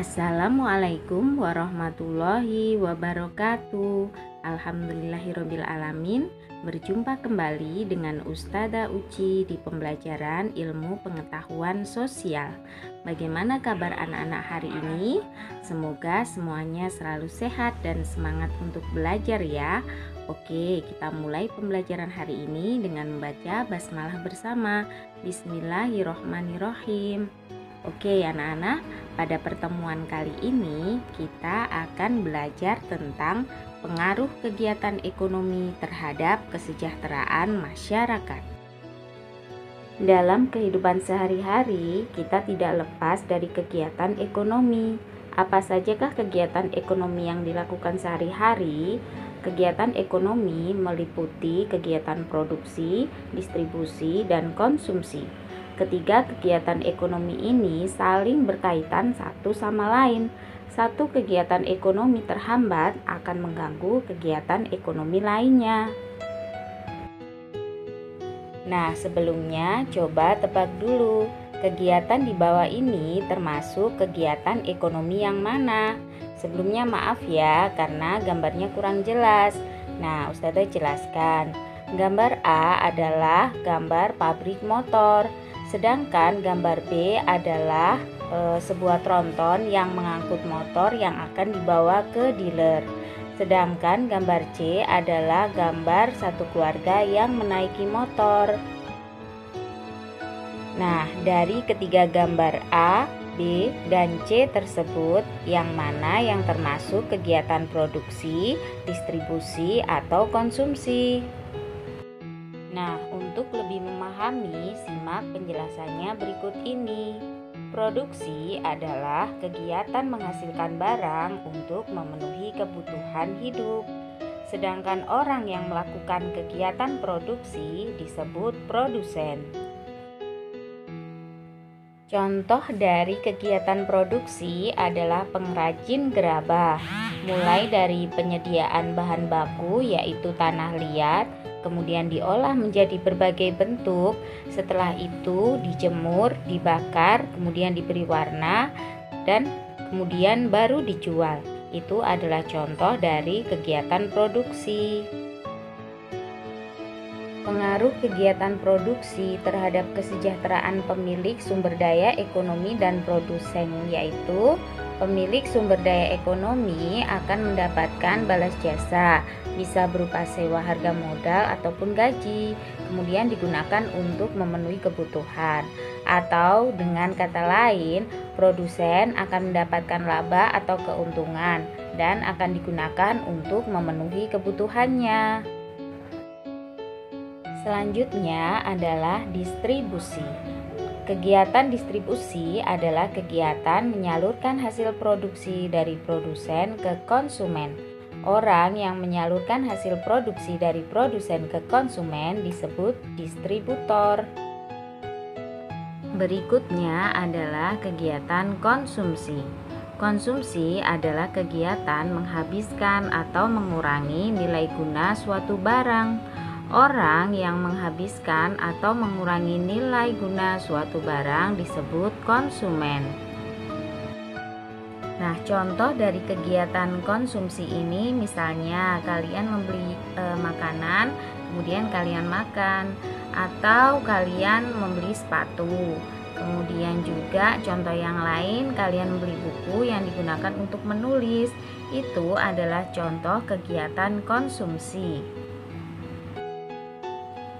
Assalamualaikum warahmatullahi wabarakatuh. Alhamdulillahirabbil alamin. Berjumpa kembali dengan Ustazah Uci di pembelajaran ilmu pengetahuan sosial. Bagaimana kabar anak-anak hari ini? Semoga semuanya selalu sehat dan semangat untuk belajar ya. Oke, kita mulai pembelajaran hari ini dengan membaca basmalah bersama. Bismillahirrohmanirrohim. Oke anak-anak, pada pertemuan kali ini kita akan belajar tentang pengaruh kegiatan ekonomi terhadap kesejahteraan masyarakat. Dalam kehidupan sehari-hari, kita tidak lepas dari kegiatan ekonomi. Apa sajakah kegiatan ekonomi yang dilakukan sehari-hari? Kegiatan ekonomi meliputi kegiatan produksi, distribusi, dan konsumsi. Ketiga kegiatan ekonomi ini saling berkaitan satu sama lain. Satu kegiatan ekonomi terhambat akan mengganggu kegiatan ekonomi lainnya. Nah, sebelumnya coba tebak dulu, kegiatan di bawah ini termasuk kegiatan ekonomi yang mana? Sebelumnya maaf ya, karena gambarnya kurang jelas. Nah, Ustazah jelaskan. Gambar A adalah gambar pabrik motor. Sedangkan gambar B adalah sebuah tronton yang mengangkut motor yang akan dibawa ke dealer. Sedangkan gambar C adalah gambar satu keluarga yang menaiki motor. Nah, dari ketiga gambar A, B, dan C tersebut, yang mana yang termasuk kegiatan produksi, distribusi, atau konsumsi? Nah, untuk lebih memahami, simak penjelasannya berikut ini. Produksi adalah kegiatan menghasilkan barang untuk memenuhi kebutuhan hidup. Sedangkan orang yang melakukan kegiatan produksi disebut produsen. Contoh dari kegiatan produksi adalah pengrajin gerabah, mulai dari penyediaan bahan baku yaitu tanah liat, kemudian diolah menjadi berbagai bentuk, setelah itu dijemur, dibakar, kemudian diberi warna, dan kemudian baru dijual. Itu adalah contoh dari kegiatan produksi. Pengaruh kegiatan produksi terhadap kesejahteraan pemilik sumber daya ekonomi dan produsen, yaitu pemilik sumber daya ekonomi akan mendapatkan balas jasa, bisa berupa sewa harga modal ataupun gaji, kemudian digunakan untuk memenuhi kebutuhan. Atau dengan kata lain, produsen akan mendapatkan laba atau keuntungan dan akan digunakan untuk memenuhi kebutuhannya. Selanjutnya adalah distribusi. Kegiatan distribusi adalah kegiatan menyalurkan hasil produksi dari produsen ke konsumen. Orang yang menyalurkan hasil produksi dari produsen ke konsumen disebut distributor. Berikutnya adalah kegiatan konsumsi. Konsumsi adalah kegiatan menghabiskan atau mengurangi nilai guna suatu barang. Orang yang menghabiskan atau mengurangi nilai guna suatu barang disebut konsumen. Nah, contoh dari kegiatan konsumsi ini misalnya kalian membeli makanan, kemudian kalian makan, atau kalian membeli sepatu. Kemudian juga contoh yang lain, kalian membeli buku yang digunakan untuk menulis. Itu adalah contoh kegiatan konsumsi.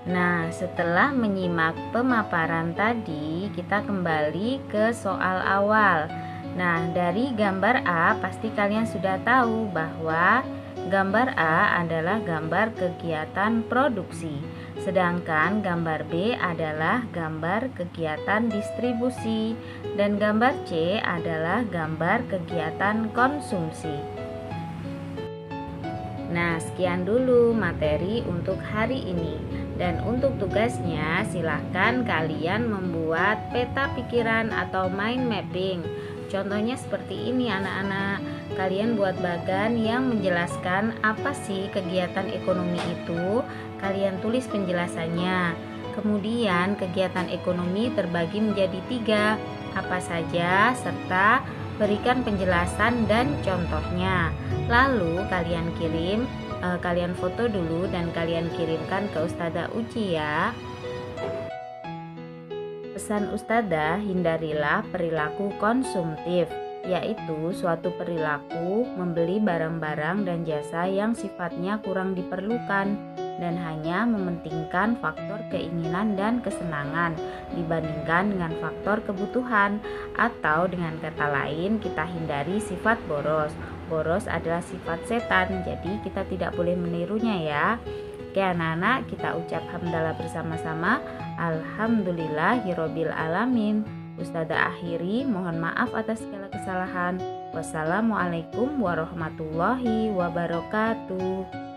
Nah, setelah menyimak pemaparan tadi, kita kembali ke soal awal. Nah, dari gambar A pasti kalian sudah tahu bahwa gambar A adalah gambar kegiatan produksi, sedangkan gambar B adalah gambar kegiatan distribusi, dan gambar C adalah gambar kegiatan konsumsi. Nah, sekian dulu materi untuk hari ini. Dan untuk tugasnya silahkan kalian membuat peta pikiran atau mind mapping. Contohnya seperti ini anak-anak. Kalian buat bagan yang menjelaskan apa sih kegiatan ekonomi itu. Kalian tulis penjelasannya. Kemudian kegiatan ekonomi terbagi menjadi 3. Apa saja serta Berikan penjelasan dan contohnya. Lalu kalian foto dulu dan kalian kirimkan ke Ustazah Uci ya. Pesan Ustazah, hindarilah perilaku konsumtif, yaitu suatu perilaku membeli barang-barang dan jasa yang sifatnya kurang diperlukan dan hanya mementingkan faktor keinginan dan kesenangan dibandingkan dengan faktor kebutuhan. Atau dengan kata lain, kita hindari sifat boros. Boros adalah sifat setan, jadi kita tidak boleh menirunya ya. Oke anak-anak, kita ucap hamdalah bersama-sama. Alhamdulillahirabbil alamin. Ustazah akhiri, mohon maaf atas segala kesalahan. Wassalamualaikum warahmatullahi wabarakatuh.